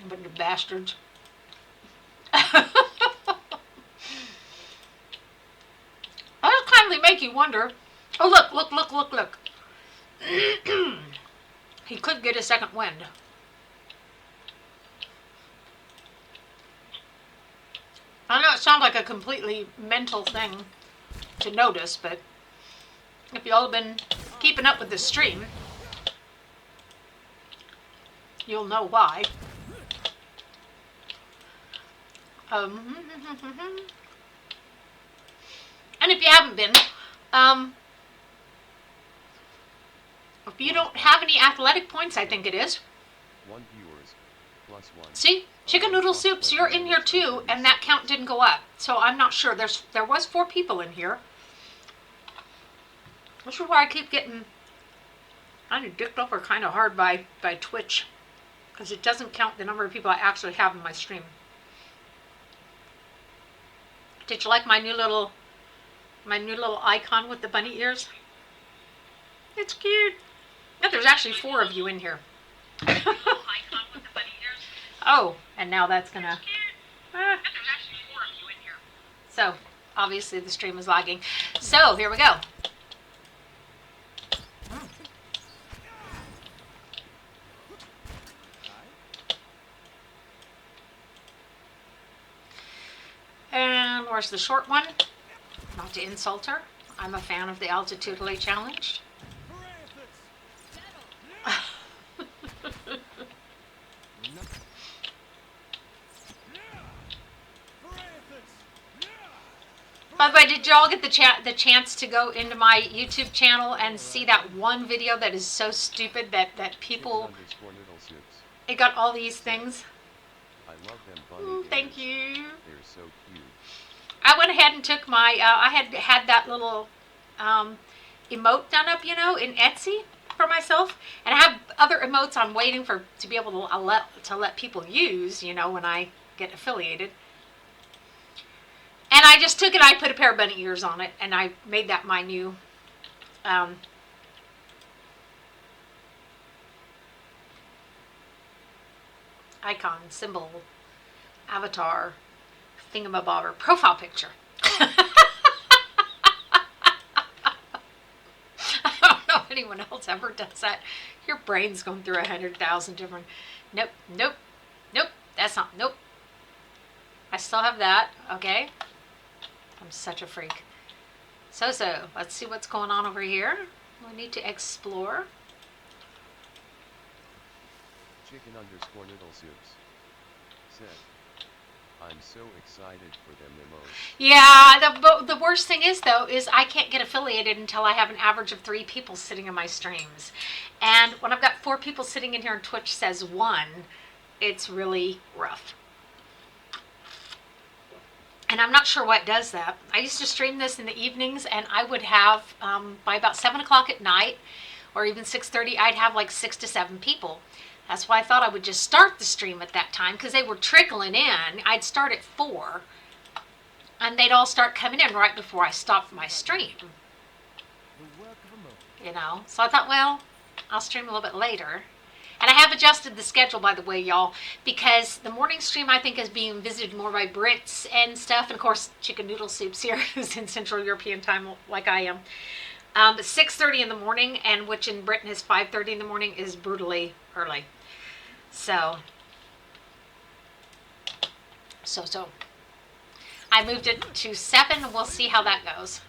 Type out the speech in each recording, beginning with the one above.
But the bastards. That'll kindly make you wonder. Oh, look, look, look, look, look. He could get a second wind. I know it sounds like a completely mental thing to notice, but if y'all have been keeping up with the stream, you'll know why. Um, and if you haven't been, if you don't have any athletic points, I think it is. One viewers plus one. See, chicken noodle soups, you're in here too, and that count didn't go up. So I'm not sure. There was 4 people in here. This is why I keep getting dicked over kind of hard by Twitch, because it doesn't count the number of people I actually have in my stream. Did you like my new little icon with the bunny ears? It's cute. Yeah, there's actually 4 of you in here. Oh, and now that's gonna. So obviously the stream is lagging. So here we go. And where's the short one? Not to insult her. I'm a fan of the altitudinally challenged. By the way, did y'all get the chance to go into my YouTube channel and see that one video that is so stupid that people... It got all these things. I love them bunny thank you. They're so cute. I went ahead and took my... I had that little emote done up, in Etsy for myself. And I have other emotes I'm waiting to be able to let people use, when I get affiliated. And I just took it, I put a pair of bunny ears on it, and I made that my new icon, symbol, avatar, thingamabobber, profile picture. I don't know if anyone else ever does that. Your brain's going through 100,000 different... Nope, nope, nope, that's not... Nope. I still have that, okay? I'm such a freak. So, let's see what's going on over here. We need to explore. Chicken_noodle soups said, I'm so excited for them emotes. Yeah, the worst thing is, though, is I can't get affiliated until I have an average of 3 people sitting in my streams. And when I've got 4 people sitting in here and Twitch says 1, it's really rough. And I'm not sure why it does that. I used to stream this in the evenings, and I would have, by about 7 o'clock at night, or even 6:30, I'd have like 6 to 7 people. That's why I thought I would just start the stream at that time, because they were trickling in. I'd start at 4, and they'd all start coming in right before I stopped my stream. So I thought, well, I'll stream a little bit later. And I have adjusted the schedule, by the way, y'all, because the morning stream, I think, is being visited more by Brits and stuff. And, of course, Chicken Noodle Soups here, who's in Central European time like I am. But 6:30 in the morning, and which in Britain is 5:30 in the morning, is brutally early. So I moved it to 7, and we'll see how that goes.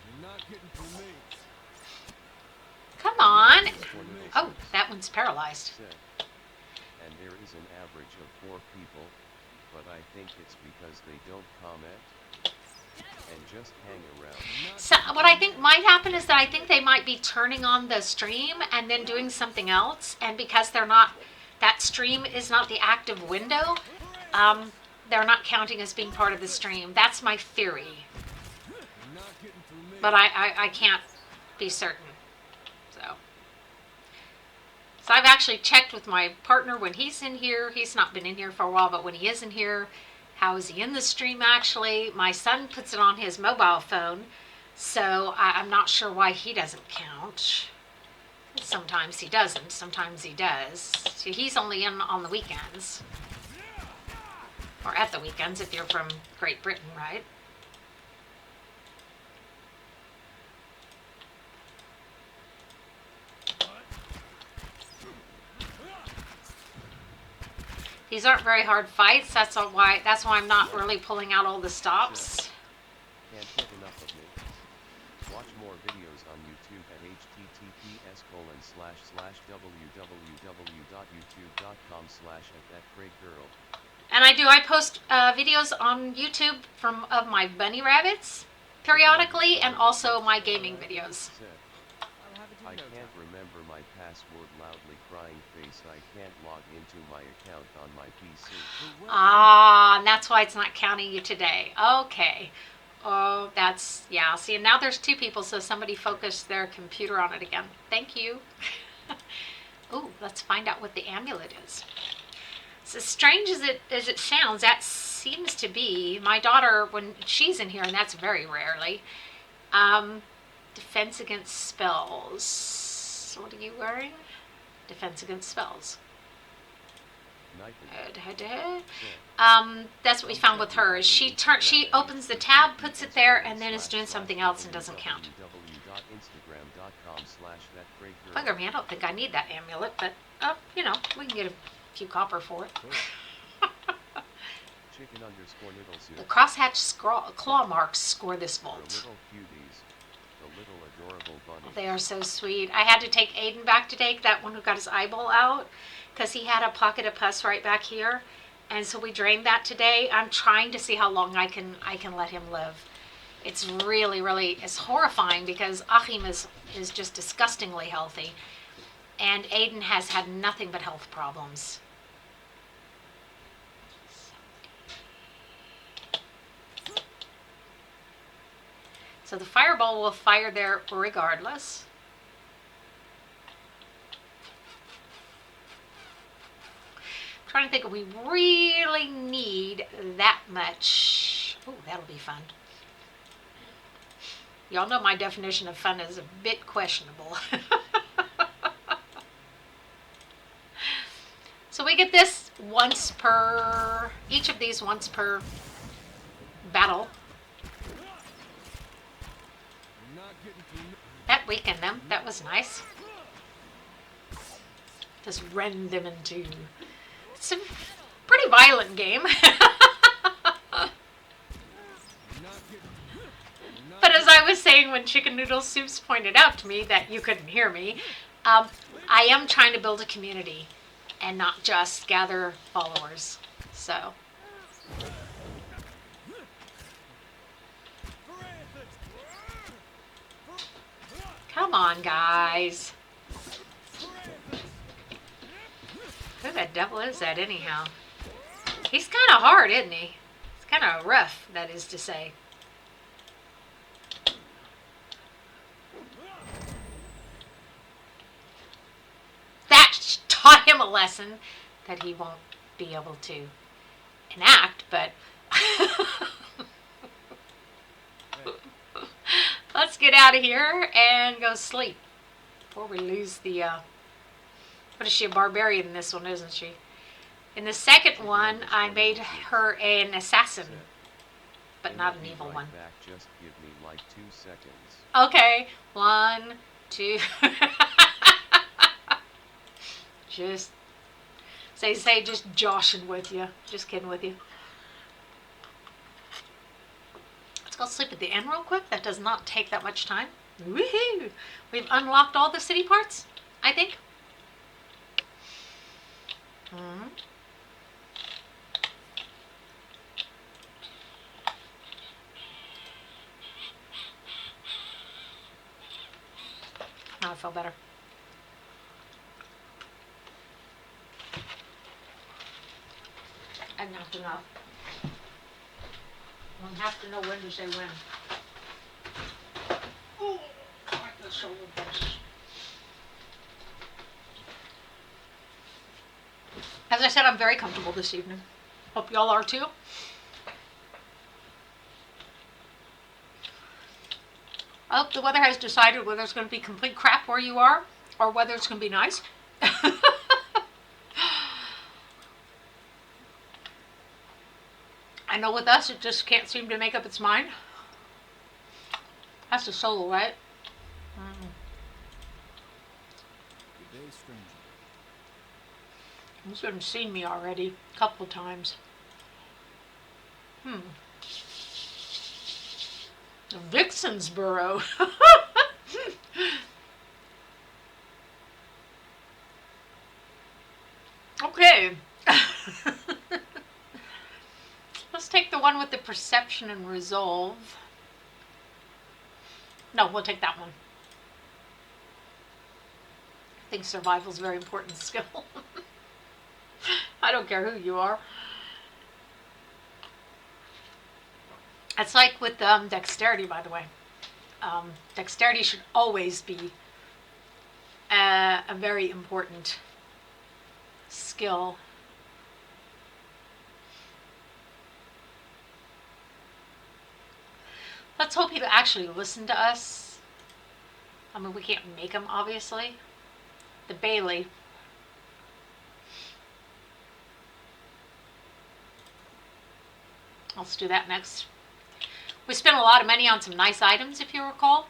Come on. Oh, that one's paralyzed. And there is an average of 4 people, but I think it's because they don't comment and just hang around. So what I think might happen is that I think they might be turning on the stream and then doing something else, and because that stream is not the active window, they're not counting as being part of the stream. That's my theory, but I can't be certain. So I've actually checked with my partner when he's in here. He's not been in here for a while, but when he is in here, how is he in the stream actually? My son puts it on his mobile phone, so I'm not sure why he doesn't count. Sometimes he doesn't, sometimes he does. So he's only in on the weekends. Or at the weekends if you're from Great Britain, right? These aren't very hard fights. That's why I'm not really pulling out all the stops. Can't get enough of me. Watch more videos on YouTube at https://www.youtube.com/@thatcraigirl. And I post videos on YouTube of my bunny rabbits periodically, and also my gaming videos. I can't remember my password. Loudly crying face. I can't log into my account on my PC. Ah, and that's why it's not counting you today. Okay. Oh, that's, yeah. See, and now there's 2 people, so somebody focused their computer on it again. Thank you. Ooh, let's find out what the amulet is. It's as strange as it sounds, that seems to be my daughter when she's in here, and that's very rarely. Defense against spells. What are you wearing? Defense against spells. That's what we found with her. Is she opens the tab, puts it there, and then is doing something else and doesn't count. Bugger me, I don't think I need that amulet, but you know, we can get a few copper for it. The crosshatch claw marks score this vault. They are so sweet. I had to take Aiden back today, that one who got his eyeball out, because he had a pocket of pus right back here, and so we drained that today. I'm trying to see how long I can let him live. It's really, it's horrifying because Achim is just disgustingly healthy, and Aiden has had nothing but health problems. So the fireball will fire there regardless. I'm trying to think if we really need that much. Oh, that'll be fun. Y'all know my definition of fun is a bit questionable. So we get this each of these once per battle. That weakened them. That was nice. Just rend them in two. It's a pretty violent game. But as I was saying when Chicken Noodle Soups pointed out to me that you couldn't hear me, I am trying to build a community and not just gather followers. So. Come on, guys. Who the devil is that anyhow? He's kind of hard, isn't he? He's kind of rough, that is to say. That taught him a lesson that he won't be able to enact, but let's get out of here and go sleep before we lose the, what is she, a barbarian in this one, isn't she? In the second one, I made her an assassin, but not an evil one. Just give me like 2 seconds. Okay, 1, 2. Just say just joshing with you. Just kidding with you. Let's go sleep at the inn real quick. That does not take that much time. Woohoo! We've unlocked all the city parts, I think. Now I feel better. Enough's enough. Don't have to know when to say when. Oh, I like the shoulder press. As I said, I'm very comfortable this evening. Hope y'all are too. I hope the weather has decided whether it's going to be complete crap where you are or whether it's going to be nice. I know with us, it just can't seem to make up its mind. That's the soul, right? Mm. Good day, stranger. He's been seen me already a couple times. Vixen's Burrow. Okay. Let's take the one with the perception and resolve. No, we'll take that one. I think survival is a very important skill. I don't care who you are. It's like with dexterity, by the way. Dexterity should always be a very important skill. Let's hope he'll actually listen to us. I mean, we can't make him, obviously. The Bailey. Let's do that next. We spent a lot of money on some nice items, if you recall.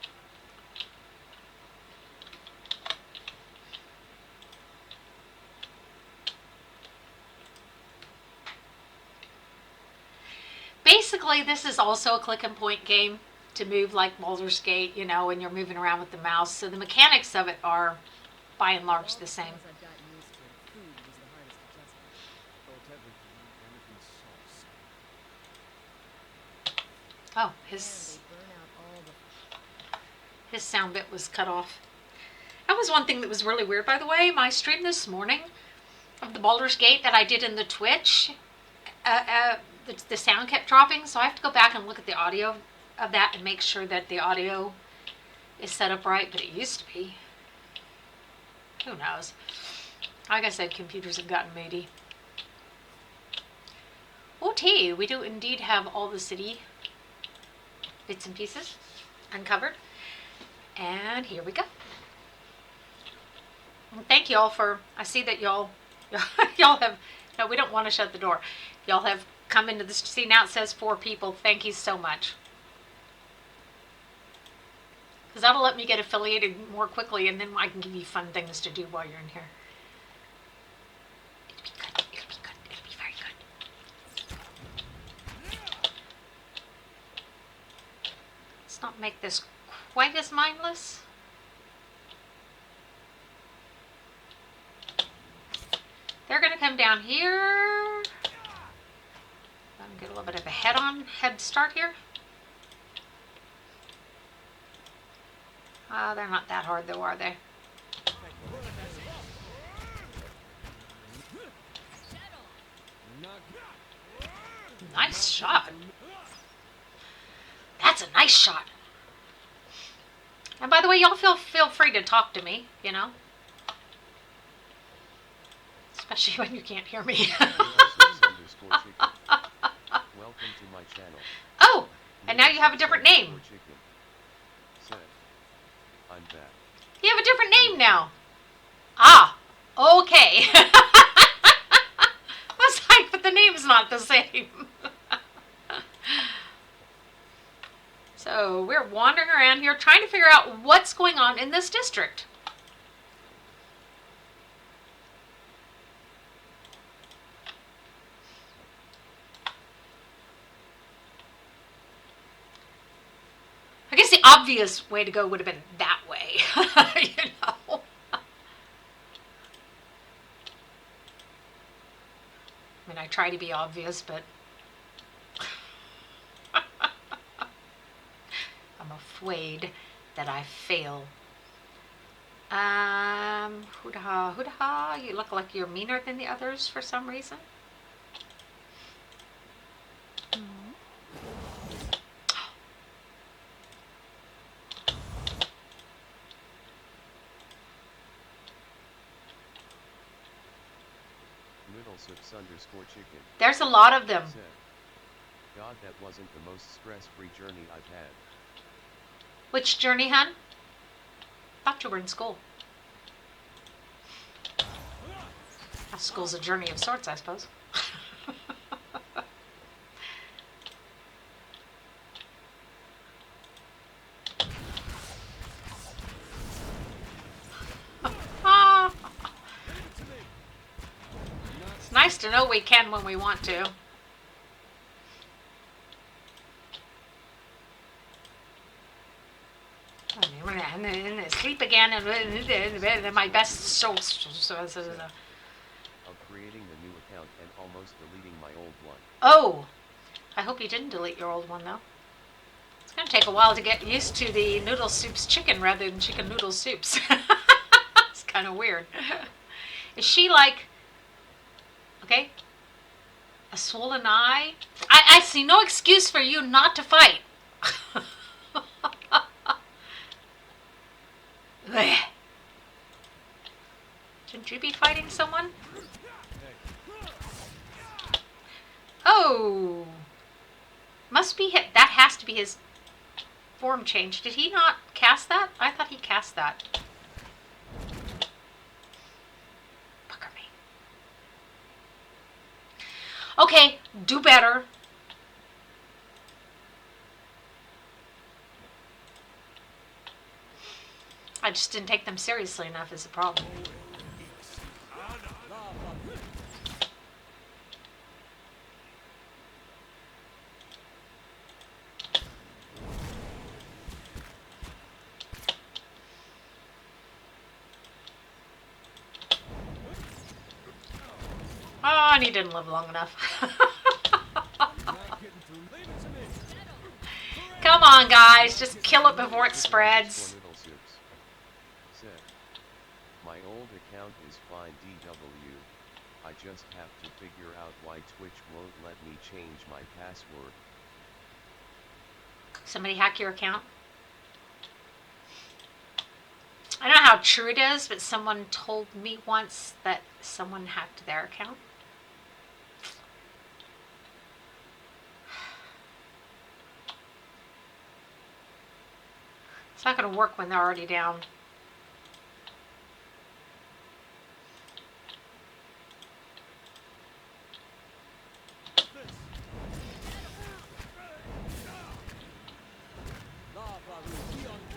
Basically, this is also a click and point game to move like Baldur's Gate, you know, when you're moving around with the mouse. So the mechanics of it are, by and large, the same. As I've gotten used to, food was the hardest adjustment. Felt everything sauce. Oh, And they burn out all the his sound bit was cut off. That was one thing that was really weird, by the way. My stream this morning of the Baldur's Gate that I did in the Twitch, the sound kept dropping, so I have to go back and look at the audio of that and make sure that the audio is set up right, but it used to be. Who knows? Like I said, computers have gotten moody. OT, we do indeed have all the city bits and pieces uncovered. And here we go. And thank y'all for, I see that y'all have, no, we don't want to shut the door. Y'all have come into this, see now it says 4 people. Thank you so much. Because that'll let me get affiliated more quickly, and then I can give you fun things to do while you're in here. It'll be good. It'll be good. It'll be very good. Let's not make this quite as mindless. They're going to come down here. I'm get a little bit of a head start here. They're not that hard though, are they? Nice shot. That's a nice shot. And by the way, y'all feel free to talk to me, you know. Especially when you can't hear me. Welcome to my channel. Oh, and now you have a different name. Said, I'm back. You have a different name now. Ah, okay. I was like, but the name's not the same. So we're wandering around here trying to figure out what's going on in this district. I guess the obvious way to go would have been that way, you know. I mean, I try to be obvious, but I'm afraid that I fail. Hoo-da-ha, hoo-da-ha. You look like you're meaner than the others for some reason. _chicken. There's a lot of them. Said, God, that wasn't the most stress-free journey I've had. Which journey, hun? Thought you were in school. School's a journey of sorts, I suppose. to know we can when we want to. And then sleep again, and then my best so. Of creating the new account and almost deleting my old one. Oh, I hope you didn't delete your old one though. It's gonna take a while to get used to the noodle soups chicken rather than chicken noodle soups. It's kind of weird. Is she like, okay, a swollen eye? I see no excuse for you not to fight. Shouldn't you be fighting someone? Oh, must be hit. That has to be his form change. Did he not cast that? I thought he cast that. Pucker me. Okay, do better. I just didn't take them seriously enough is the problem. Oh, and he didn't live long enough. Come on, guys. Just kill it before it spreads. My old account is fine DW. I just have to figure out why Twitch won't let me change my password. Somebody hack your account? I don't know how true it is, but someone told me once that someone hacked their account. It's not going to work when they're already down.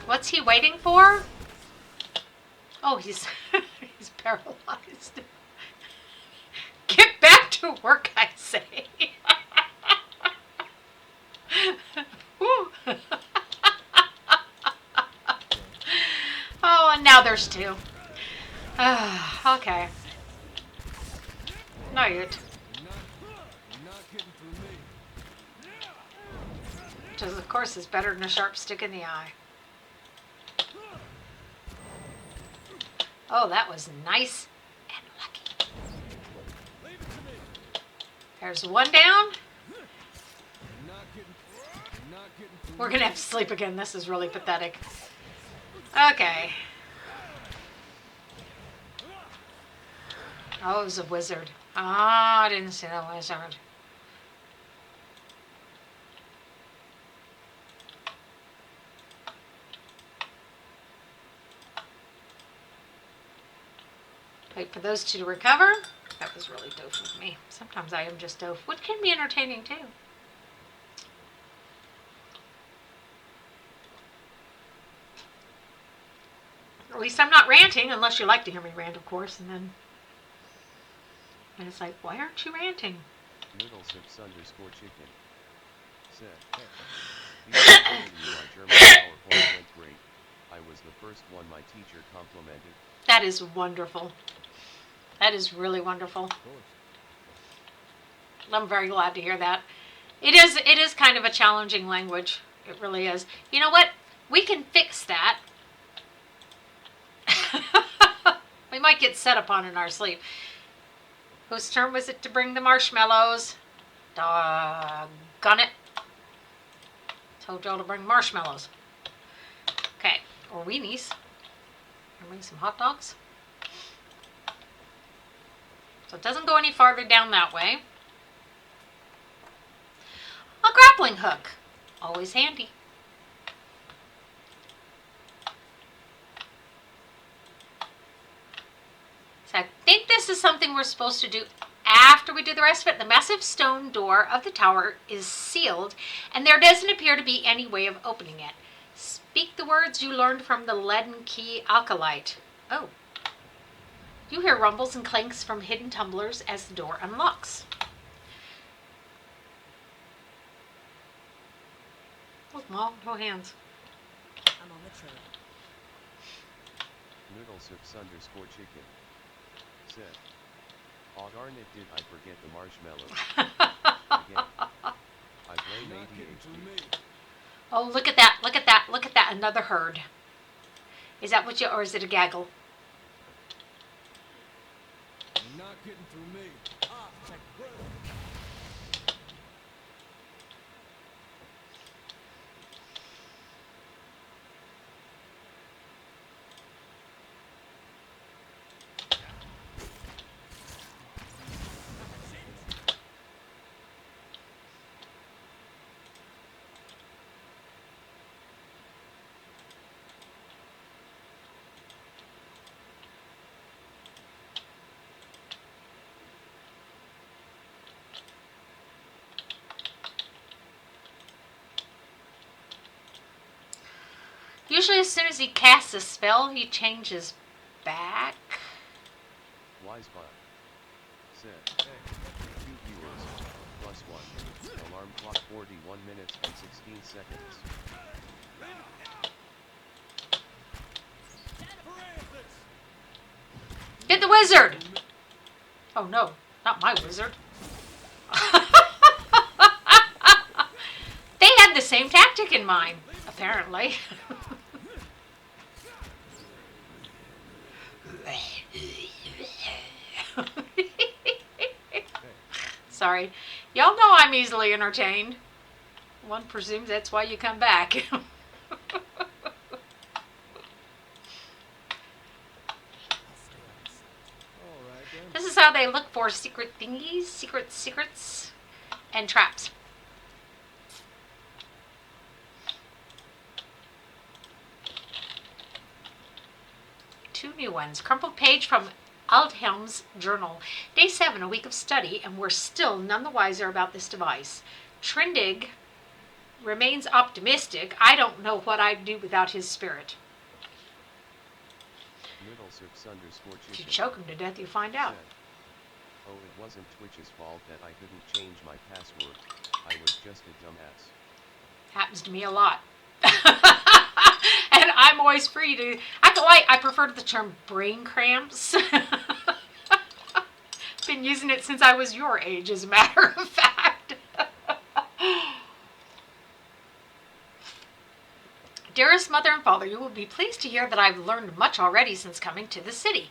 What's he waiting for? Oh, he's he's paralyzed. Get back to work, I say. Oh, and now there's two. Okay. No, you're. Which is, of course, is better than a sharp stick in the eye. Oh, that was nice and lucky. There's one down. We're going to have to sleep again. This is really pathetic. Okay. Oh, it was a wizard. Ah, I didn't see the wizard. Wait for those two to recover. That was really doof of me. Sometimes I am just doof. What can be entertaining too? At least I'm not ranting, unless you like to hear me rant, of course. And it's like, why aren't you ranting? Noodlesips_chicken. Said. My German PowerPoint went great. I was the first one my teacher complimented. That is wonderful. That is really wonderful. I'm very glad to hear that. It is kind of a challenging language. It really is. You know what? We can fix that. We might get set upon in our sleep. Whose turn was it to bring the marshmallows? Doggone it. Told y'all to bring marshmallows. Okay. Or weenies. Or maybe some hot dogs. So it doesn't go any farther down that way. A grappling hook. Always handy. So I think this is something we're supposed to do after we do the rest of it. The massive stone door of the tower is sealed, and there doesn't appear to be any way of opening it. Speak the words you learned from the leaden key alkalite. Oh. You hear rumbles and clanks from hidden tumblers as the door unlocks. Oh, well, no hands. I'm on the trail. Noodlesoups_chicken said, "Aw darn it, did I forget the marshmallow again? I blame Not getting through ADHD." me. Oh, look at that, look at that, look at that, another herd. Is that what you, or is it a gaggle? Not getting through me. Ah, heck, brother. Usually as soon as he casts a spell, he changes back. Wisebot said, "Two viewers, +1, alarm clock 41 minutes and 16 seconds." Get the wizard! Oh no, not my wizard. They had the same tactic in mind, apparently. Sorry. Y'all know I'm easily entertained. One presumes that's why you come back. All right, then. This is how they look for secret thingies, secrets, and traps. Two new ones. Crumpled page from Aldhelm's journal. Day 7, a week of study, and we're still none the wiser about this device. Trendig remains optimistic. I don't know what I'd do without his spirit. Noodlesoups_chicken If you choke him to death, you find out. said, "Oh, it wasn't Twitch's fault that I couldn't change my password. I was just a dumbass." Happens to me a lot. And I'm always free to. I prefer the term brain cramps. Been using it since I was your age, as a matter of fact. Dearest mother and father, you will be pleased to hear that I've learned much already since coming to the city.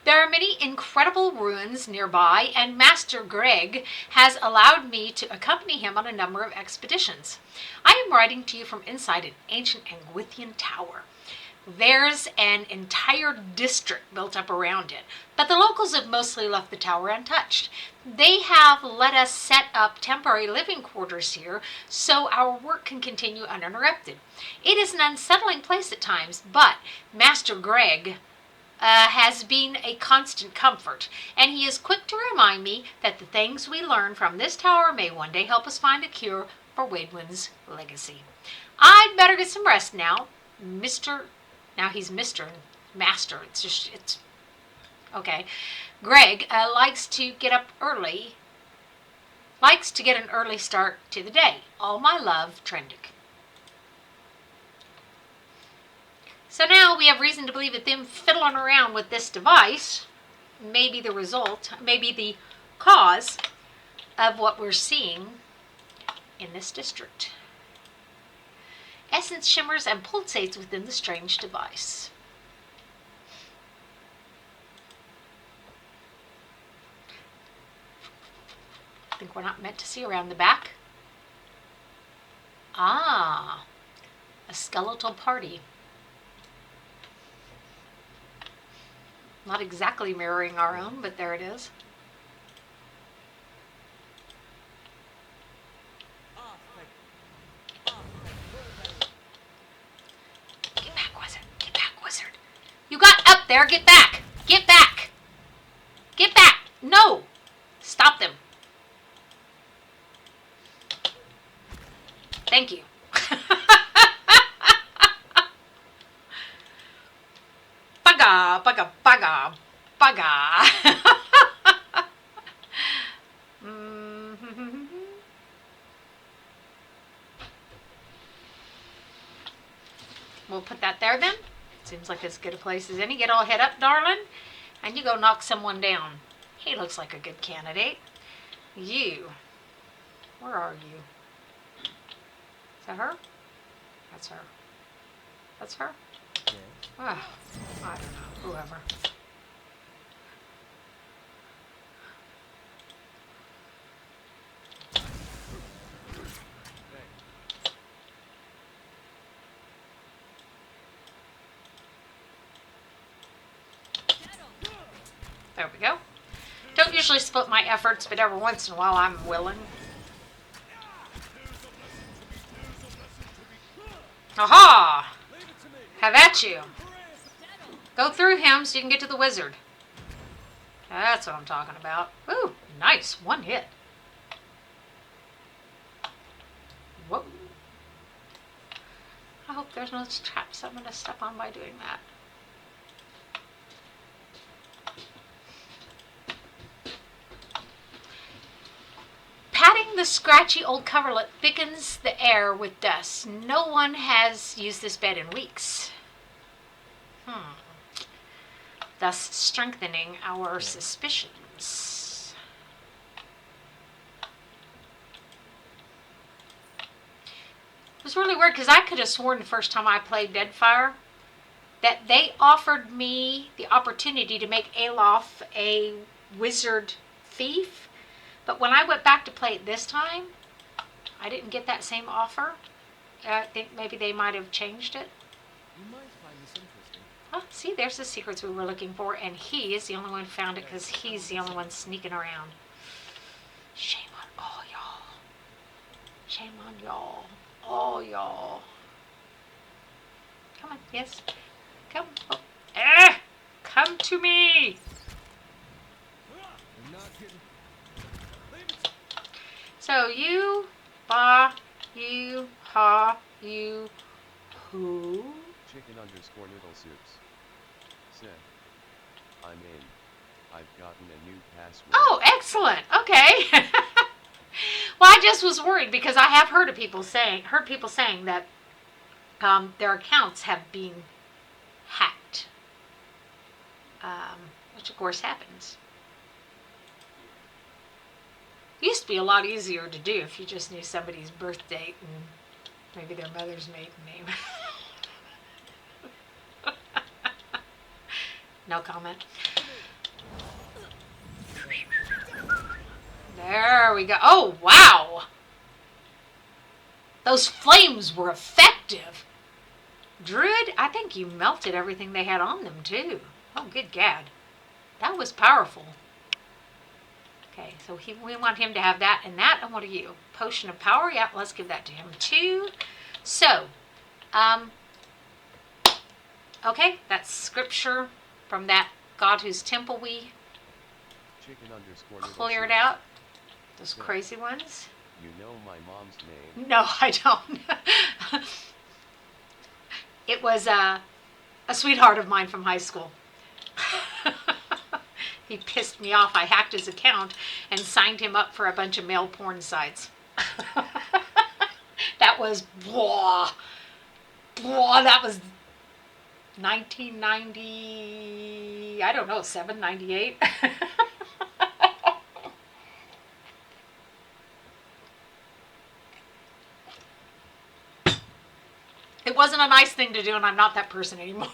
There are many incredible ruins nearby, and Master Greg has allowed me to accompany him on a number of expeditions. I am writing to you from inside an ancient Angwithian tower. There's an entire district built up around it, but the locals have mostly left the tower untouched. They have let us set up temporary living quarters here so our work can continue uninterrupted. It is an unsettling place at times, but Master Greg has been a constant comfort, and he is quick to remind me that the things we learn from this tower may one day help us find a cure for Wadewin's legacy. I'd better get some rest now, Mr. Now he's Mr. and Master. It's okay. Greg likes to get up early. Likes to get an early start to the day. All my love, Trendic. So now we have reason to believe that them fiddling around with this device may be the result, may be the cause of what we're seeing in this district. Essence shimmers and pulsates within the strange device. I think we're not meant to see around the back. Ah, a skeletal party. Not exactly mirroring our own, but there it is. Get back, wizard. Get back, wizard. You got up there. Get back. Get back. Get back. No. Stop them. Thank you. Baga, baga, baga. Baga. Mhm. We'll put that there then. Seems like as good a place as any. Get all head up, darling, and you go knock someone down. He looks like a good candidate. You. Where are you? Is that her? That's her. That's her? Yes. Oh, I don't know. Whoever. Thanks. There we go. Don't usually split my efforts, but every once in a while I'm willing. Aha! Leave it to me. Have at you. Go through him so you can get to the wizard. That's what I'm talking about. Ooh, nice. One hit. Whoa. I hope there's no traps I'm going to step on by doing that. Patting the scratchy old coverlet thickens the air with dust. No one has used this bed in weeks. Thus strengthening our suspicions. It was really weird because I could have sworn the first time I played Deadfire that they offered me the opportunity to make Alof a wizard thief. But when I went back to play it this time, I didn't get that same offer. I think maybe they might have changed it. You might find this interesting. Oh, see, there's the secrets we were looking for, and he is the only one who found it because he's the only one sneaking around. Shame on all y'all. Shame on y'all. All y'all. Come on, yes. Come. Oh. Come to me. I'm not getting. Leave it to So you, ba, you, ha, you, who? Chicken_noodle soups. Said. I'm in. I've gotten a new password. Oh, excellent. Okay. Well, I just was worried because I have heard people saying that their accounts have been hacked, which of course happens. It used to be a lot easier to do if you just knew somebody's birth date and maybe their mother's maiden name. No comment. There we go. Oh, wow. Those flames were effective. Druid, I think you melted everything they had on them, too. Oh, good gad. That was powerful. Okay, so we want him to have that and that. And what are you? Potion of power? Yeah, let's give that to him, too. So, okay, that's scripture from that God whose temple we Chicken_noodle cleared soups. out. Those crazy ones. You know my mom's name. No, I don't. It was a sweetheart of mine from high school. He pissed me off. I hacked his account and signed him up for a bunch of male porn sites. That was blah. Blah, that was 1990, I don't know, 7, 98. It wasn't a nice thing to do, and I'm not that person anymore.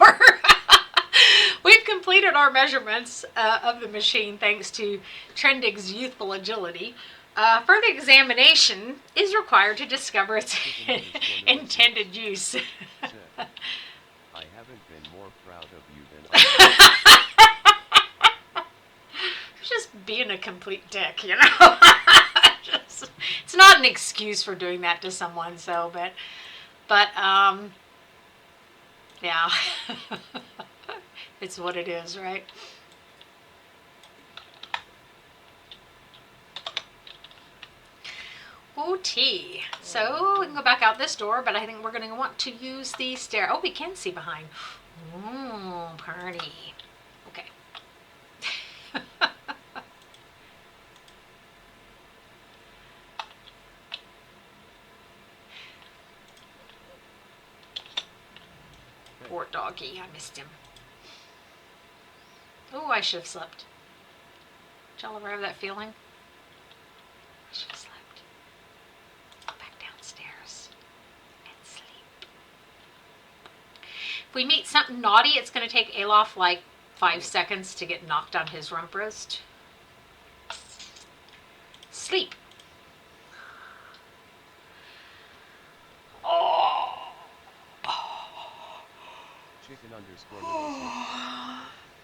We've completed our measurements of the machine thanks to Trendig's youthful agility. Further examination is required to discover its intended use. Said. I haven't been more proud of you than Just being a complete dick, you know. It's not an excuse for doing that to someone, so, but yeah. It's what it is, right? OT. So we can go back out this door, but I think we're going to want to use the stair. Oh, we can see behind. Ooh, party. Okay. Poor doggy. I missed him. Oh, I should have slept. Did y'all ever have that feeling? I should have slept. Go back downstairs and sleep. If we meet something naughty, it's going to take Alof like 5 seconds to get knocked on his rump roast. Sleep. Oh. Chicken underscore little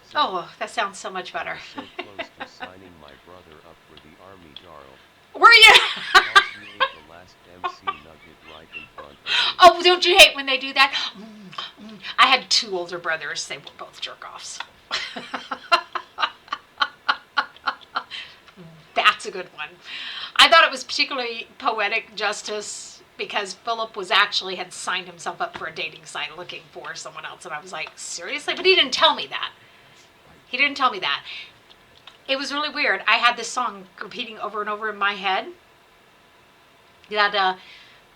six. Oh, that sounds so much better. So close to signing my brother up for the army, Jarl. Were you? He ate the last MC nugget right in front of me. Oh, don't you hate when they do that? I had 2 older brothers. They were both jerk-offs. That's a good one. I thought it was particularly poetic justice because Philip had signed himself up for a dating site looking for someone else. And I was like, seriously? But he didn't tell me that. He didn't tell me that. It was really weird. I had this song repeating over and over in my head. That,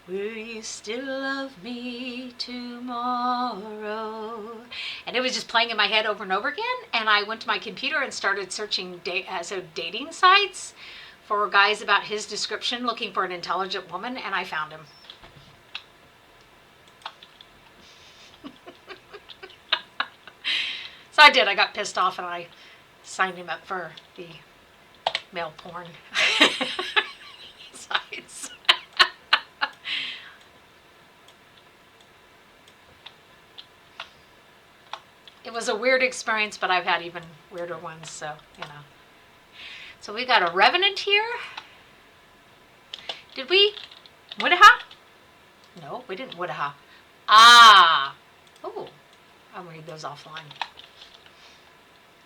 will you still love me tomorrow? And it was just playing in my head over and over again. And I went to my computer and started searching dating sites for guys about his description, looking for an intelligent woman, and I found him. So I did. I got pissed off and I signed him up for the male porn sites. It was a weird experience, but I've had even weirder ones, so, you know. So we got a revenant here. Did we? Woodaha? No, we didn't Woodaha. Ah. Oh, I'll read those offline.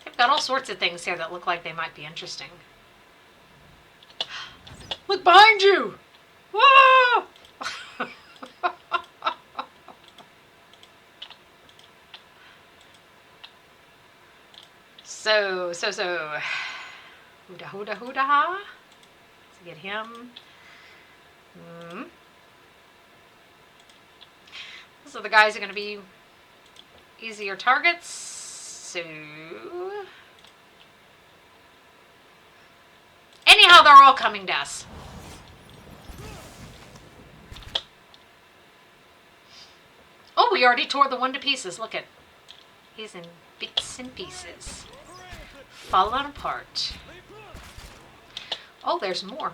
They've got all sorts of things here that look like they might be interesting. Look behind you! Whoa! So. Hooda. Let's get him. Those are the guys that are going to be easier targets. So. Anyhow, they're all coming to us. Oh, we already tore the one to pieces. Look at. He's in bits and pieces. Falling apart. Oh, there's more.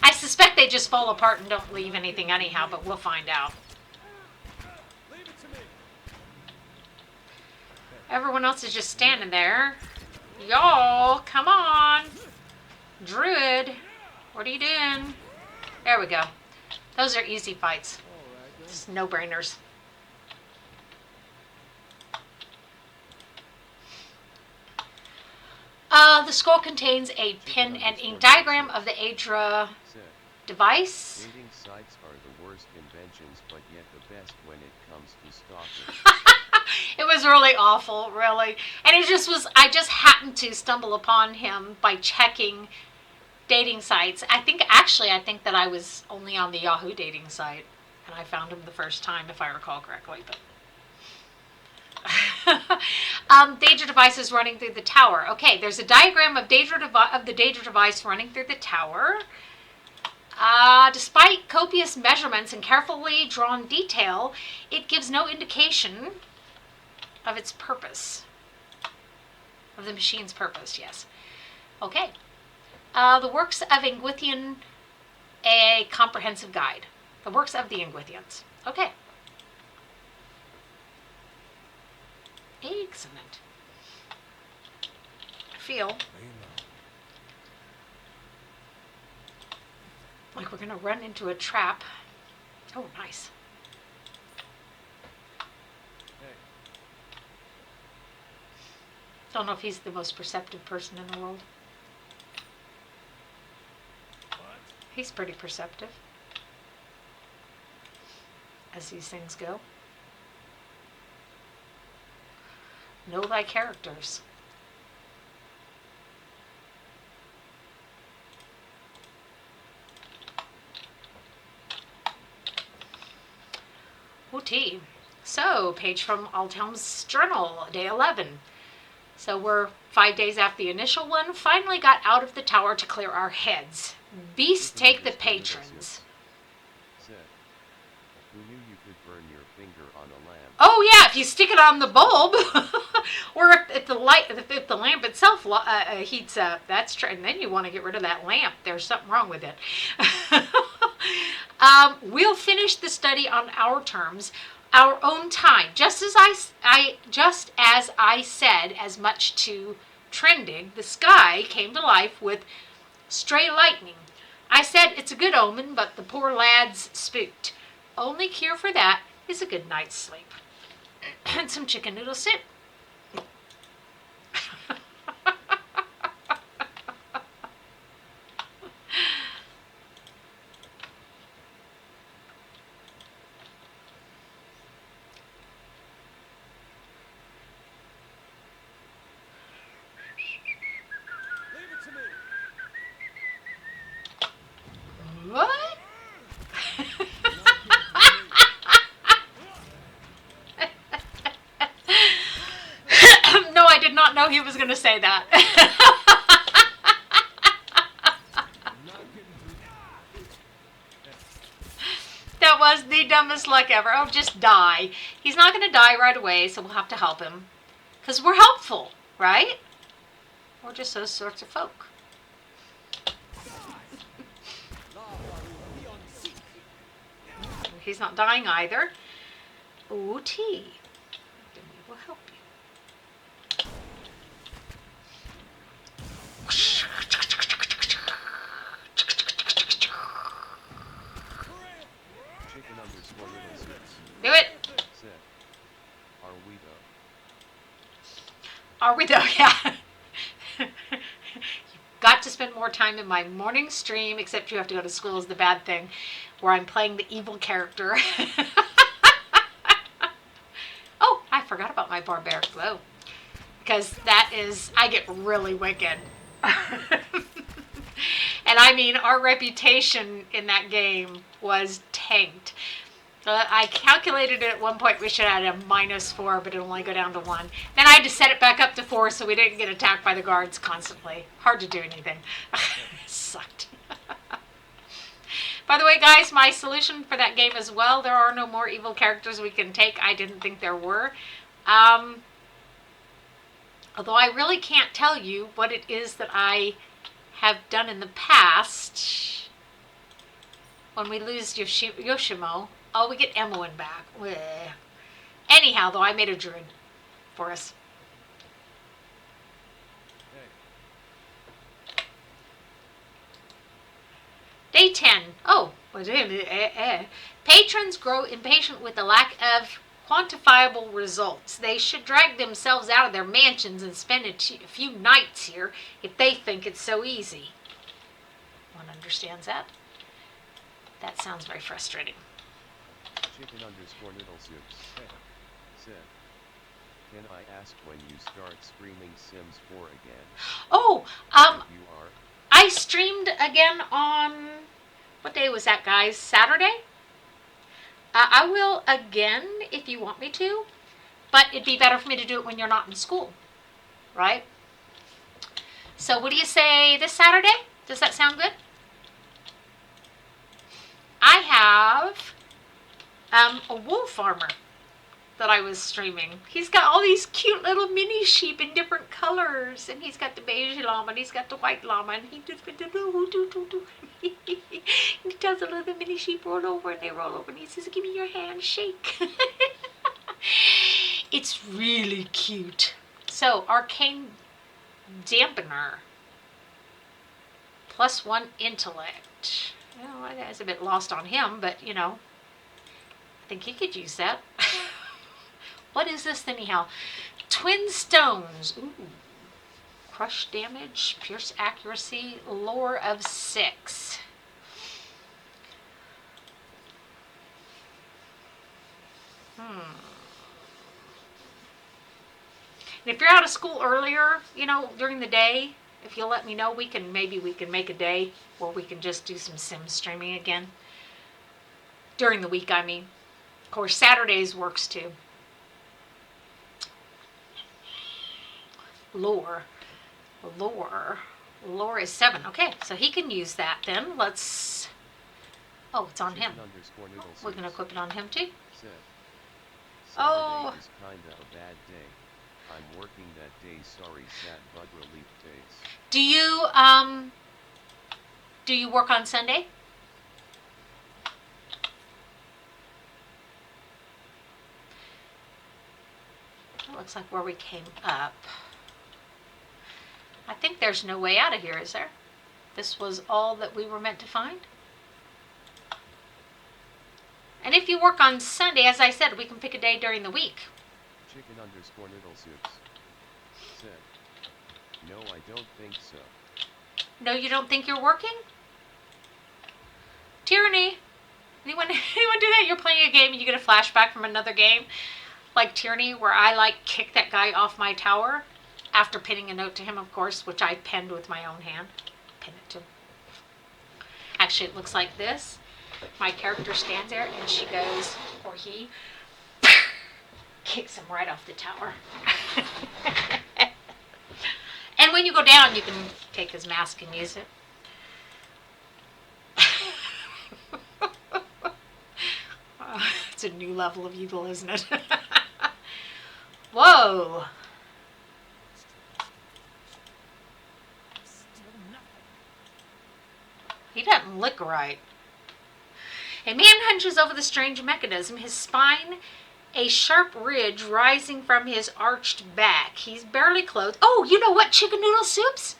I suspect they just fall apart and don't leave anything anyhow, but we'll find out. Everyone else is just standing there. Y'all, come on. Druid, what are you doing? There we go. Those are easy fights. Just no-brainers. The scroll contains a pen and ink diagram of the Adra device. Dating sites are the worst inventions, but yet the best when it comes to stalking. It was really awful, really. And I just happened to stumble upon him by checking dating sites. I think that I was only on the Yahoo dating site. And I found him the first time, if I recall correctly. But Daedra device is running through the tower. Okay, there's a diagram of the Daedra device running through the tower. Despite copious measurements and carefully drawn detail, it gives no indication of its purpose. Of the machine's purpose, yes. Okay. The works of Ingwithian, a comprehensive guide. The works of the Ingwithians. Okay. Excellent. I feel like we're going to run into a trap. Oh, nice. Don't know if he's the most perceptive person in the world. He's pretty perceptive, as these things go. Know thy characters. OT. So, page from Altelm's journal, day 11. So we're 5 days after the initial one. Finally got out of the tower to clear our heads. Beasts take the patrons. Said, who knew you could burn your finger on a lamp? Oh yeah, if you stick it on the bulb, or if the lamp itself heats up, that's true. And then you want to get rid of that lamp. There's something wrong with it. We'll finish the study on our terms, our own time, just as I said as much to Trending. The sky came to life with stray lightning. I said it's a good omen, but the poor lad's spooked. Only cure for that is a good night's sleep. And some chicken noodle soup. Leave it to me. What? No, I did not know he was going to say that. Not getting through. That was the dumbest luck ever. Oh, just die. He's not going to die right away, so we'll have to help him. Because we're helpful, right? We're just those sorts of folk. He's not dying either. Ooh, tea. Then we will help you. Chicken underscore little six. Do it. Said, are we though? Are we though? Yeah. You've got to spend more time in my morning stream, except you have to go to school is the bad thing, where I'm playing the evil character. Oh, I forgot about my barbaric glow. Because that is, I get really wicked. And I mean, our reputation in that game was tanked. I calculated it at one point we should have had a -4, but it'll only go down to 1. Then I had to set it back up to 4 so we didn't get attacked by the guards constantly. Hard to do anything. Sucked. By the way, guys, my solution for that game as well, there are no more evil characters we can take. I didn't think there were. Although I really can't tell you what it is that I have done in the past. When we lose Yoshimo, oh, we get Emoen back. Bleh. Anyhow, though, I made a druid for us. Hey. Day 10. Oh, patrons grow impatient with the lack of quantifiable results. They should drag themselves out of their mansions and spend a few nights here if they think it's so easy. One understands that? That sounds very frustrating. Chicken underscore noodle soup. Said, can I ask when you start streaming Sims 4 again? Oh, You are? I streamed again on, what day was that, guys? Saturday? I will again if you want me to, but it'd be better for me to do it when you're not in school, right? So what do you say this Saturday? Does that sound good? I have a wool farmer that I was streaming. He's got all these cute little mini sheep in different colors, and he's got the beige llama, and he's got the white llama, and he just he tells the little mini sheep roll over, and they roll over, and he says, "Give me your hand, shake." It's really cute. So, arcane dampener, +1 intellect. Well, I was a bit lost on him, but you know, I think he could use that. What is this anyhow? Twin stones. Ooh. Crush damage, pierce accuracy, lore of 6. And if you're out of school earlier, you know, during the day, if you'll let me know, maybe we can make a day where we can just do some sim streaming again. During the week, I mean. Of course, Saturdays works too. Lore. Lore is 7. Okay, so he can use that then. Let's... Oh, it's on him. We're going to equip it on him too. Saturday Oh. is kinda a bad day. I'm working that day, sorry, sad bug relief face. Do you work on Sunday? It looks like where we came up. I think there's no way out of here, is there? This was all that we were meant to find. And if you work on Sunday, as I said, we can pick a day during the week. Chicken_noodle soups said, no, I don't think so. No, you don't think you're working? Tyranny. Anyone do that? You're playing a game and you get a flashback from another game, like Tyranny, where I kick that guy off my tower after pinning a note to him, of course, which I penned with my own hand. Pin it to him. Actually, it looks like this. My character stands there and she goes, or he kicks him right off the tower. And when you go down, you can take his mask and use it. It's a new level of evil, isn't it? Whoa. He doesn't look right. A man hunches over the strange mechanism, his spine a sharp ridge rising from his arched back. He's barely clothed. Oh, you know what, chicken noodle soups?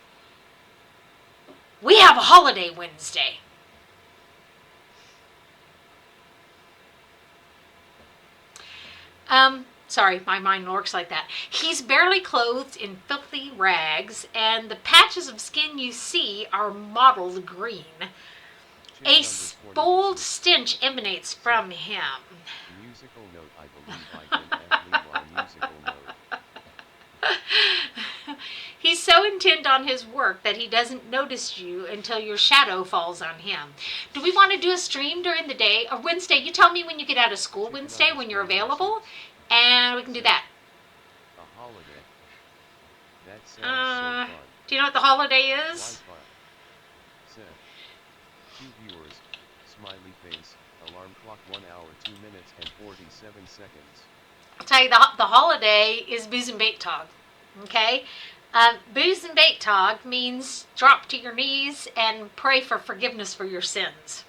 We have a holiday Wednesday. Sorry, my mind works like that. He's barely clothed in filthy rags, and the patches of skin you see are mottled green. A bold stench emanates from him. Musical note, I believe I can actually line musical note. He's so intent on his work that he doesn't notice you until your shadow falls on him. Do we want to do a stream during the day? Or Wednesday, you tell me when you get out of school Wednesday, when you're available, and we can do that. A holiday? That sounds so fun. Do you know what the holiday is? Wi-Fi. Said. 2 viewers, smiley face, alarm clock 1 hour 2 minutes and 47 seconds. I'll tell you, the holiday is Booze and Bait Tog. Okay? Booze and Bait Tog means drop to your knees and pray for forgiveness for your sins.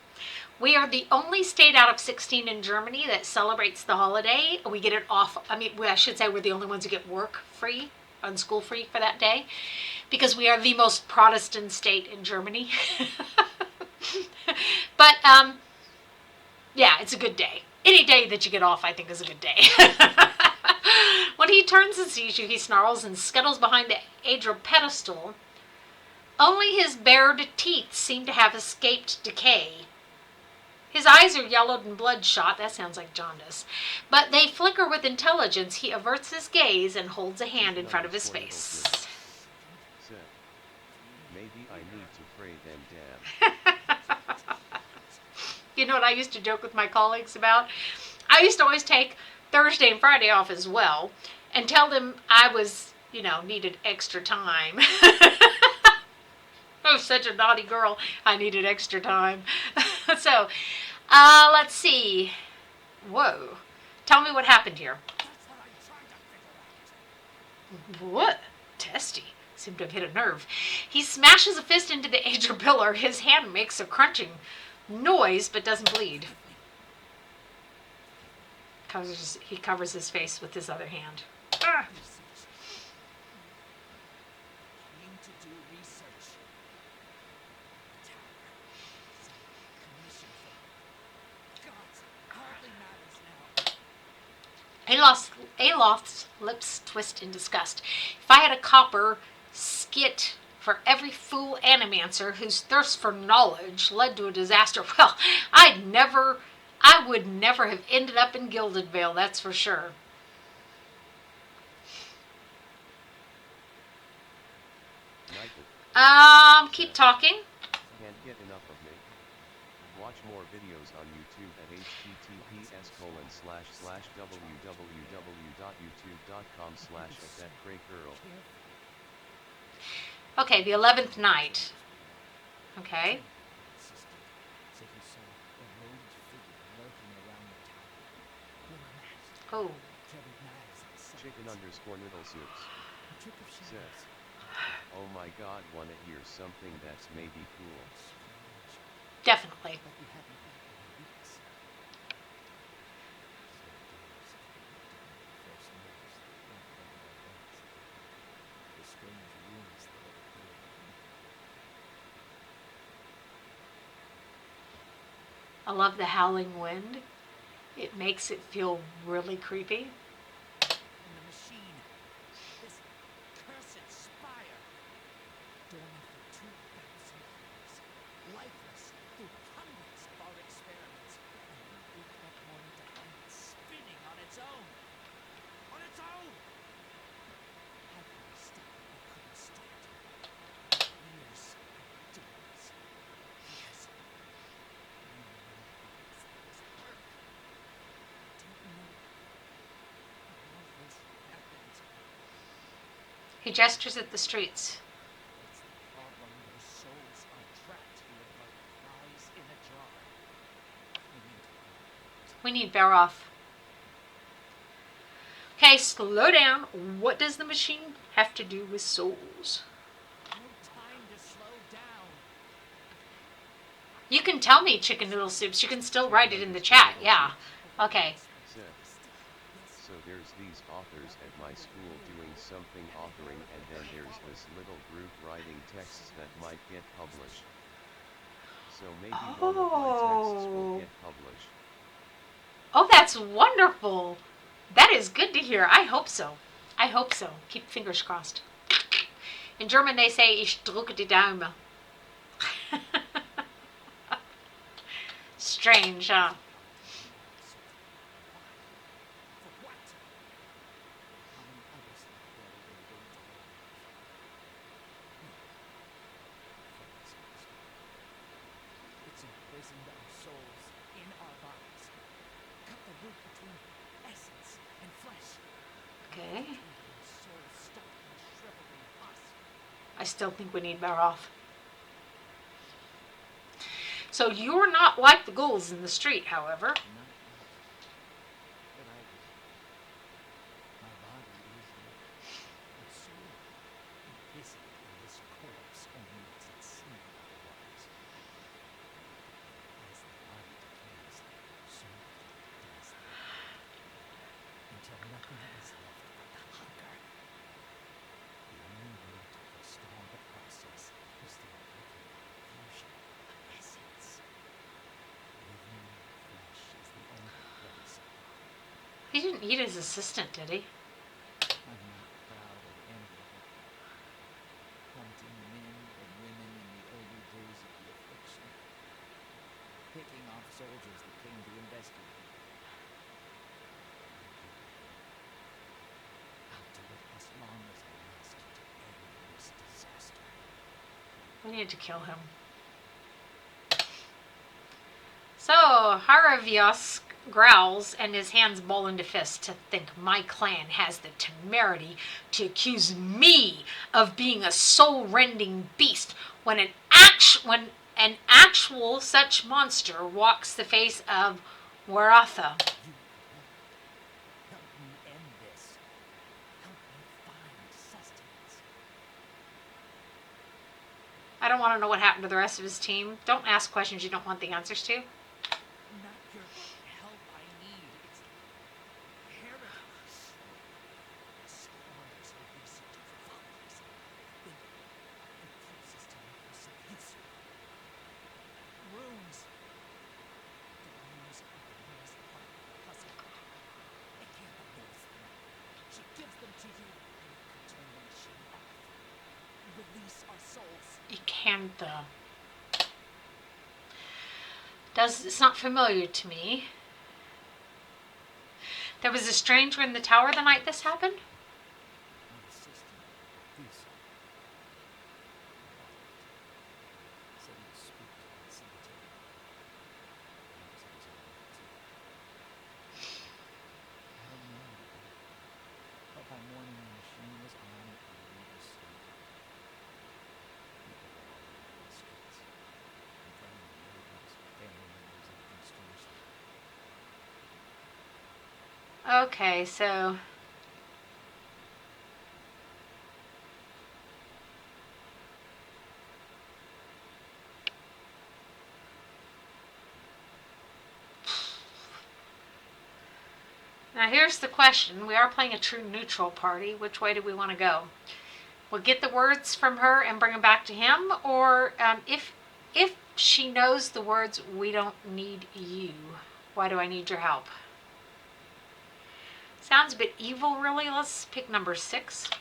We are the only state out of 16 in Germany that celebrates the holiday. We get it off. I should say we're the only ones who get work free and school free for that day because we are the most Protestant state in Germany. But, yeah, it's a good day. Any day that you get off, I think, is a good day. When he turns and sees you, he snarls and scuttles behind the Adra pedestal. Only his bared teeth seem to have escaped decay. His eyes are yellowed and bloodshot. That sounds like jaundice. But they flicker with intelligence. He averts his gaze and holds a hand in front of his face. Said. Maybe I need to pray then, damn. You know what I used to joke with my colleagues about? I used to always take Thursday and Friday off as well and tell them I was, needed extra time. I was such a naughty girl. I needed extra time. So, let's see. Whoa. Tell me what happened here. What? Testy. Seemed to have hit a nerve. He smashes a fist into the Adra pillar. His hand makes a crunching noise, but doesn't bleed. He covers his face with his other hand. Ah. Aloth's lips twist in disgust. If I had a copper skit for every fool animancer whose thirst for knowledge led to a disaster, well, I would never have ended up in Gilded Vale, that's for sure. Keep talking. Can't get enough of me. Watch more videos on YouTube at https www.youtube.com/@thatcraygirl. Okay, the 11th night. Okay. Insisted. Said he saw a robed figure lurking around the tower. Wore a mask, Oh. carried knives and swords. Chicken_noodle soups A trick of said, shadows. "Oh my God, wanna hear something that's maybe cool?" Strange. Definitely. But we hadn't eaten in weeks. So days after we first noticed the front of our beds. The strange rings that had appeared beneath. I love the howling wind. It makes it feel really creepy. And the machine. This cursed spire. Dormant for 2,000 years. Lifeless through hundreds of our experiments. And we woke that morning to find it spinning on its own. On its own! How could we stop it? We couldn't stand it. Years of doing this. Years. We knew things that was hurt. Didn't know all this happened. He gestures at the streets. That's the problem. Those souls are trapped here like flies in a jar. We need Baroth. Okay, slow down. What does the machine have to do with souls? No time to slow down. You can tell me, Chicken Noodle Soups. You can still write it in the chat. Yeah. Okay. Said, "So there's these authors at my school doing something authoring, and then there's this little group writing texts that might get published. So maybe one of my texts will get published." Oh, that's wonderful. That is good to hear. I hope so. I hope so. Keep fingers crossed. In German, they say, ich drücke die Daumen. Strange, huh? For what? How many others lie buried and waiting to go alive? No. Focus on this one. It's imprisoned our souls in our bodies. Cut the root between essence and flesh. Okay. Our souls stuck in a shriveling husk. I still think we need Baroth. So you're not like the ghouls in the street, however. Not yet. But I will. My body is dead. My soul imprisoned in this corpse only makes it seem otherwise. As the body decays, so does the mind. Until nothing is left but the hunger. The only way to forestall the process is through regular infusion of essence. Living flesh is the only place of life. He didn't eat his assistant, did he? I'm not proud of any of it. Hunting men and women in the early days of the affliction. Picking off soldiers that came to investigate. I'll do it as long as I must to end this disaster. We need to kill him. So, Haravios growls and his hands ball into fists to think my clan has the temerity to accuse me of being a soul-rending beast when an actual such monster walks the face of Waratha. You help me end this. Help me find sustenance. I don't want to know what happened to the rest of his team. Don't ask questions you don't want the answers to. Not your help I need. It's heritage. Scholars are researching follies. They fuse us to make yourself useful. Runes. The runes are the newest part of the puzzle. It can't knows them. She gives them to you, and you can turn the machine off. Release our souls. You can't, though. It's not familiar to me. There was a stranger in the tower the night this happened? My assistant, Lisa, said he would speak to the cemetery. Perhaps it was all right, too. Okay, so now here's the question. We are playing a true neutral party. Which way do we want to go? We'll get the words from her and bring them back to him, or if she knows the words, we don't need you. Why do I need your help? Sounds a bit evil, really. Let's pick number 6. She was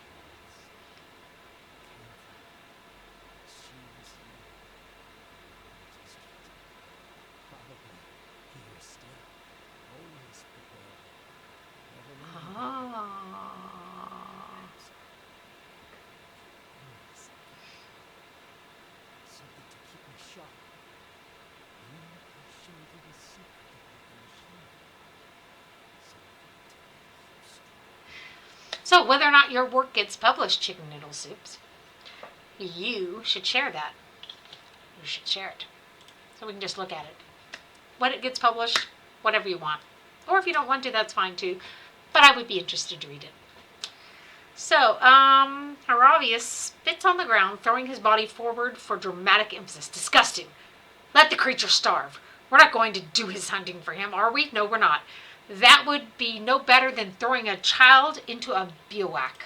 here. Probably here still. Always prepared. Never leaving. Oh. Something to keep me sharp. Then I showed you the secret about the machine. So whether or not your work gets published, Chicken Noodle Soups, you should share that. You should share it. So we can just look at it. When it gets published, whatever you want. Or if you don't want to, that's fine too. But I would be interested to read it. So, Haravius spits on the ground, throwing his body forward for dramatic emphasis. Disgusting. Let the creature starve. We're not going to do his hunting for him, are we? No, we're not. That would be no better than throwing a child into a bivouac.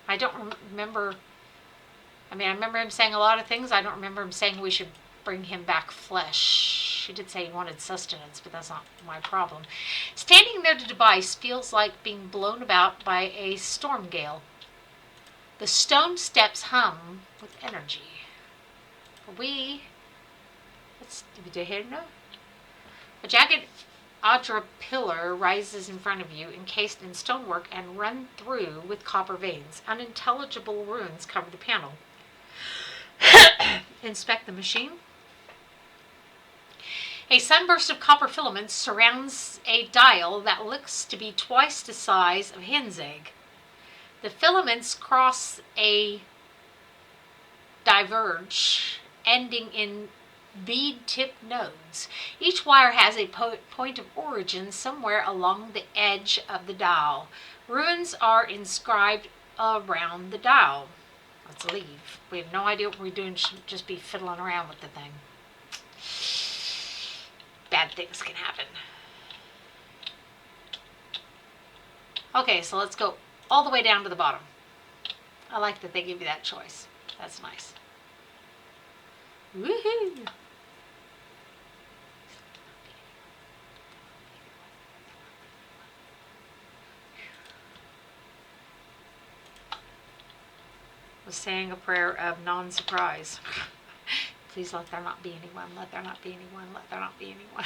I don't remember. I remember him saying a lot of things. I don't remember him saying we should bring him back flesh. He did say he wanted sustenance, but that's not my problem. Standing near the device feels like being blown about by a storm gale. The stone steps hum with energy. A jagged Adra pillar rises in front of you, encased in stonework and run through with copper veins. Unintelligible runes cover the panel. Inspect the machine. A sunburst of copper filaments surrounds a dial that looks to be twice the size of a hen's egg. The filaments cross a diverge, ending in bead-tipped nodes. Each wire has a point of origin somewhere along the edge of the dial. Runes are inscribed around the dial. Let's leave. We have no idea what we're doing. Should just be fiddling around with the thing. Bad things can happen. Okay, so let's go all the way down to the bottom. I like that they give you that choice. That's nice. Woohoo! Was saying a prayer of non-surprise. Please let there not be anyone. Let there not be anyone. Let there not be anyone.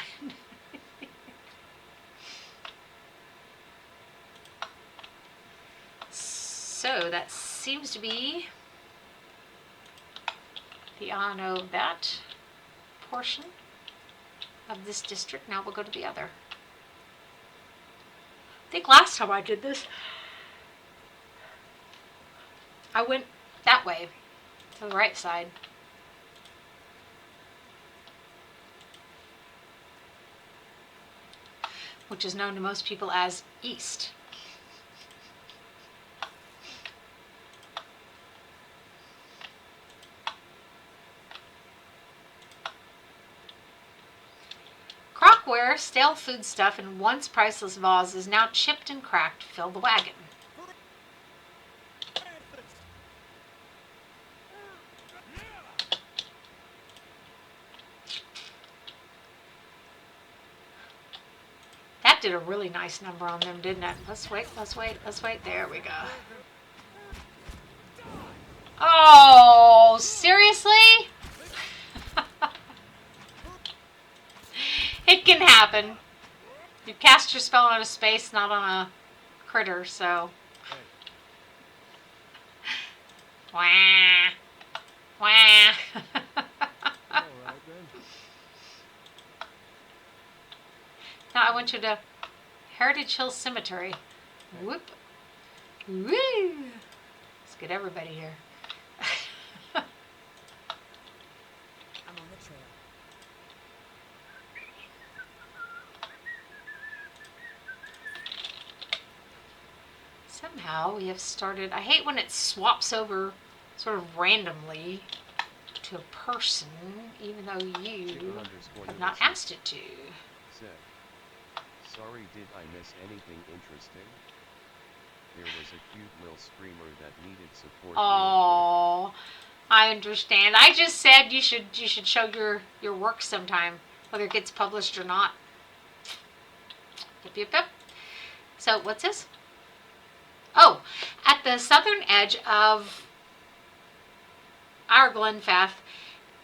So that seems to be the on of that portion of this district. Now we'll go to the other. I think last time I did this, I went that way, to the right side. Which is known to most people as east. Crockware, stale foodstuff, and once priceless vases now chipped and cracked fill the wagon. That did a really nice number on them, didn't it? Let's wait. There we go. Oh, seriously? It can happen. You cast your spell on a space, not on a critter, so. Wah. Wah. All right then. Now I want you to Heritage Hill Cemetery. Whoop. Woo. Let's get everybody here. I'm on the trail. somehow we have started. I hate when it swaps over sort of randomly to a person, even though you have not asked it to. Said, sorry, did I miss anything interesting? There was a cute little screamer that needed support. Oh, I understand. I just said you should show your work sometime, whether it gets published or not. Yep, yep, yep. So what's this? Oh, at the southern edge of our Glenfath,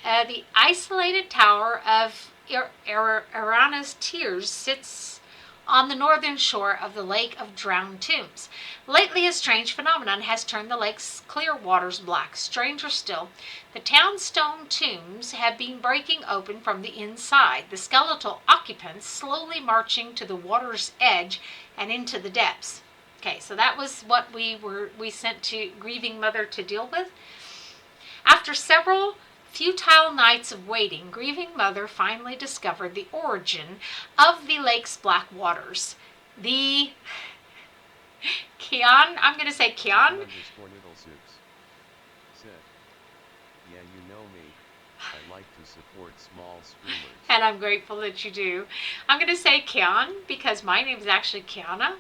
the isolated tower of Irana's Tears sits on the northern shore of the Lake of Drowned Tombs. Lately, a strange phenomenon has turned the lake's clear waters black. Stranger still, the town's stone tombs have been breaking open from the inside, the skeletal occupants slowly marching to the water's edge and into the depths. Okay, so that was what we sent to grieving mother to deal with. After several futile nights of waiting, grieving mother finally discovered the origin of the lake's black waters. The Kian, I'm going to say Kian. Said, yeah, you know me. I like to support small screamers. And I'm grateful that you do. I'm going to say Kian because my name is actually Kiana.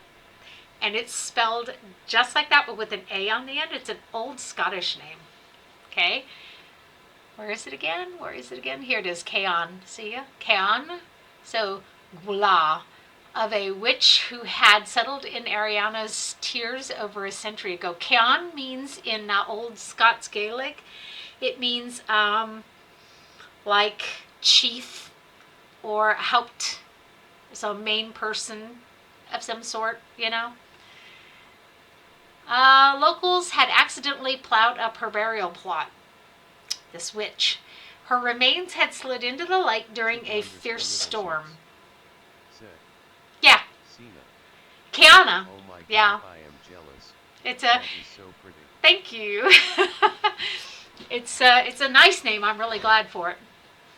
And it's spelled just like that, but with an A on the end. It's an old Scottish name. Okay? Where is it again? Where is it again? Here it is, Kean. See ya? Kean. So, Gula, of a witch who had settled in Ariana's Tears over a century ago. Kean means in Old Scots Gaelic, it means like chief or helped, so main person of some sort, you know. Locals had accidentally plowed up her burial plot. This witch. Her remains had slid into the lake during a fierce storm. Yeah. Kiana. Oh my God, yeah. I am jealous. It's That is so pretty. Thank you. It's a nice name. I'm really glad for it.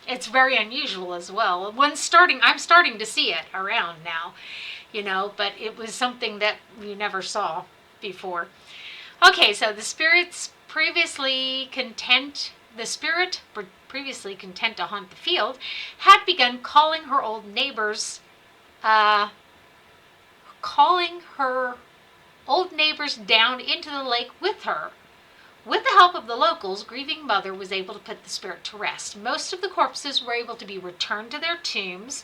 It's very unusual as well. I'm starting to see it around now, you know, but it was something that we never saw before. Okay, so the spirit previously content to haunt the field had begun calling her old neighbors down into the lake with her. With the help of the locals, grieving mother was able to put the spirit to rest. Most of the corpses were able to be returned to their tombs,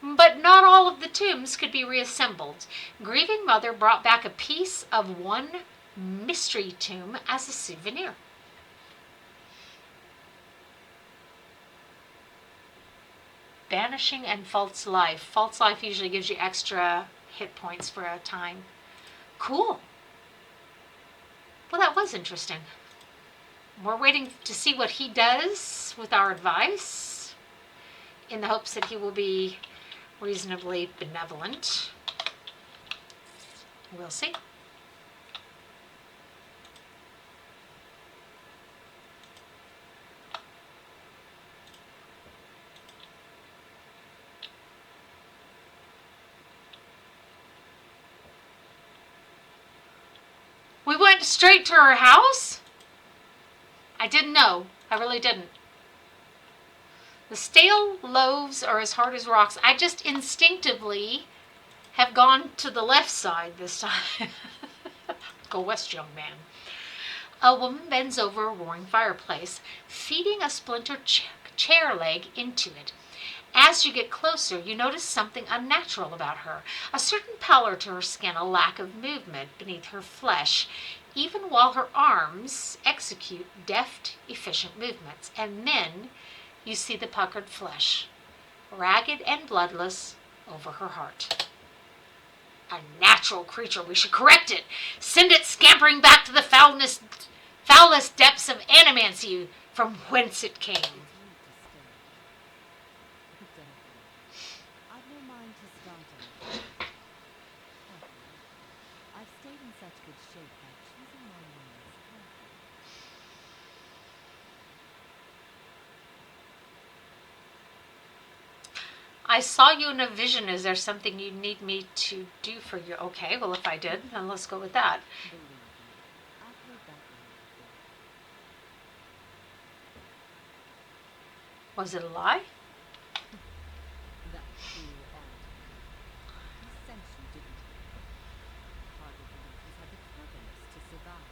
but not all of the tombs could be reassembled. Grieving mother brought back a piece of one mystery tomb as a souvenir. Vanishing and false life. False life usually gives you extra hit points for a time. Cool. Well, that was interesting. We're waiting to see what he does with our advice in the hopes that he will be reasonably benevolent. We'll see. We went straight to her house? I didn't know. I really didn't. The stale loaves are as hard as rocks. I just instinctively have gone to the left side this time. Go west, young man. A woman bends over a roaring fireplace, feeding a splintered chair leg into it. As you get closer, you notice something unnatural about her. A certain pallor to her skin, a lack of movement beneath her flesh, even while her arms execute deft, efficient movements. And then you see the puckered flesh, ragged and bloodless, over her heart. A natural creature. We should correct it. Send it scampering back to the foulest depths of animancy from whence it came. I've no mind to start on. I've stayed in such good shape by choosing my meals carefully. I saw you in a vision. Is there something you need me to do for you? Okay, well, if I did, then let's go with that. Believe me, I've heard that one before. Was it a lie? That cruel alderman. He sent you, didn't he? I hardly believe he's had the cleverness to survive.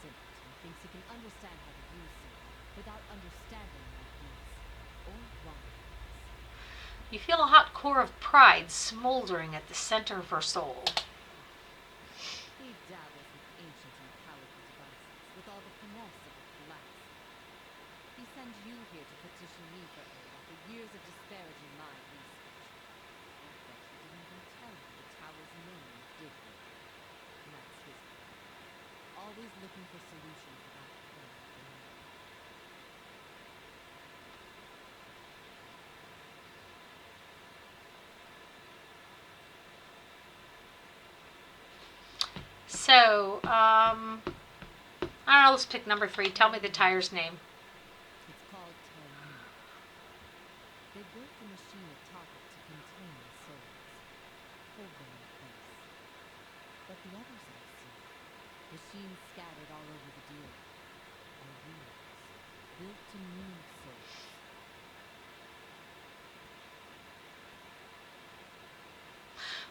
Simpleton thinks he can understand how to use someone without understanding their use, or why it is. You feel a hot core of pride smoldering at the center of her soul. He dabbles with ancient and cowardly devices, with all the finesse of a class. He sent you here to petition me for aid after years of disparaging my research. I bet he didn't even tell you the tower's name, did he? That's his problem. Always looking for solutions without playing with the money. So, I don't know, let's pick number 3. Tell me the tire's name. It's called Termina. They built a machine atop it to contain the souls, hold them in place. But the others I've seen, machines scattered all over the deal, are wheels built to move souls.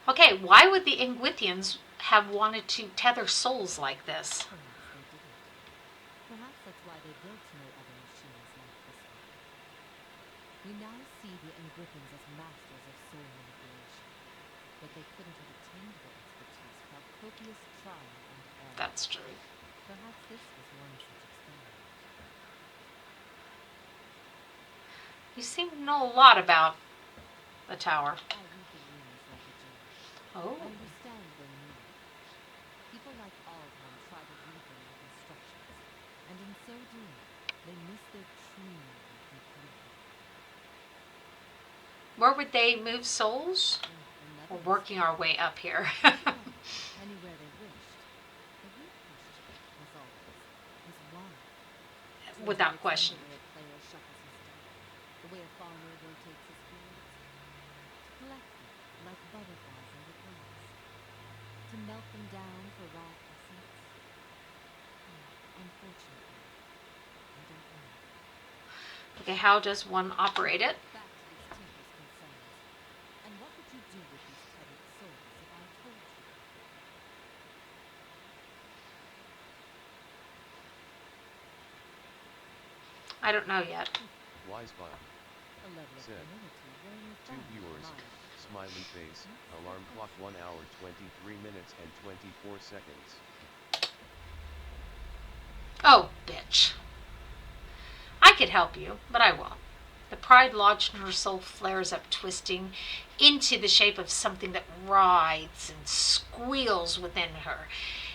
Okay, why would the Ingwithians have wanted to tether souls like this? Perhaps they didn't. Perhaps that's why they built no other machines like this one. We now see the Ingwithans as masters of soul manipulation, but they couldn't have attained their expertise without copious trial and error. That's true. Perhaps this was one such experiment. You seem to know a lot about the tower. I read the rumors like a journal. Oh, I understand their meaning. People like Aldhan try to read them like instructions, and in so doing, they miss their true meaning completely. where would they move souls? We're Another working our way up here. anywhere they wished. The real question, as always, is why. Without It's question. The way a player shuffles his deck, the way a farmer rotates his fields. To collect them like butterflies in the grass. To melt them down for raw essence. Unfortunately, I don't know. Okay, how does one operate it? Back to these tinker's concerns. And what would you do with these tethered souls if I told you? I don't know yet. Wisebot. A level of Said. humility rarely 2 found in viewers. mine. Smiley face. Alarm clock 1 hour 23 minutes and 24 seconds. Oh, bitch. I could help you, but I won't. The pride lodged in her soul flares up, twisting into the shape of something that writhes and squeals within her.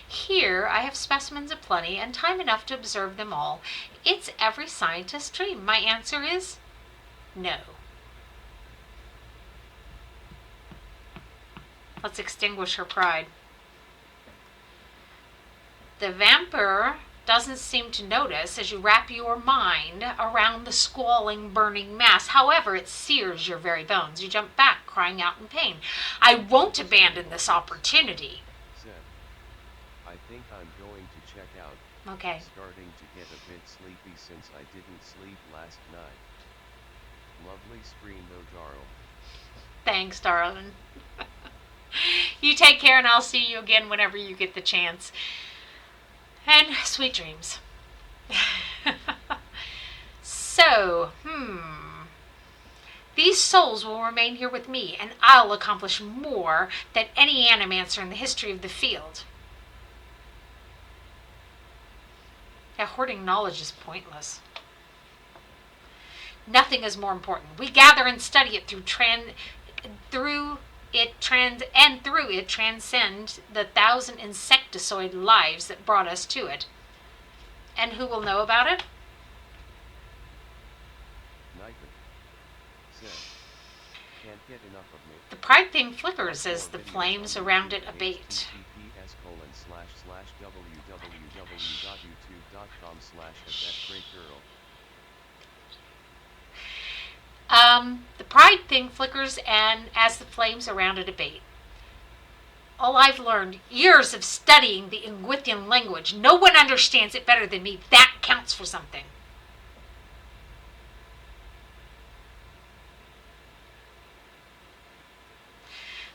Here I have specimens aplenty and time enough to observe them all. It's every scientist's dream. My answer is no. Let's extinguish her pride. The vampire doesn't seem to notice as you wrap your mind around the squalling, burning mass. However, it sears your very bones. You jump back, crying out in pain. I won't abandon this opportunity. Said. I think I'm going to check out. Okay. Starting to get a bit sleepy since I didn't sleep last night. Lovely screen though, Darl. Thanks, darling. You take care, and I'll see you again whenever you get the chance. And sweet dreams. So, these souls will remain here with me, and I'll accomplish more than any animancer in the history of the field. Yeah, hoarding knowledge is pointless. Nothing is more important. We gather and study it through it transcend the 1,000 insectoid lives that brought us to it. And who will know about it? Nike. Said. Can't get enough of me. The pride thing flickers as the flames around it abate. https://www.youtube.com/@greatgirl. The pride thing flickers and as the flames around it abate. All I've learned, years of studying the Ingwithian language, no one understands it better than me. That counts for something.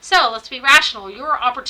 So let's be rational. Your opportunity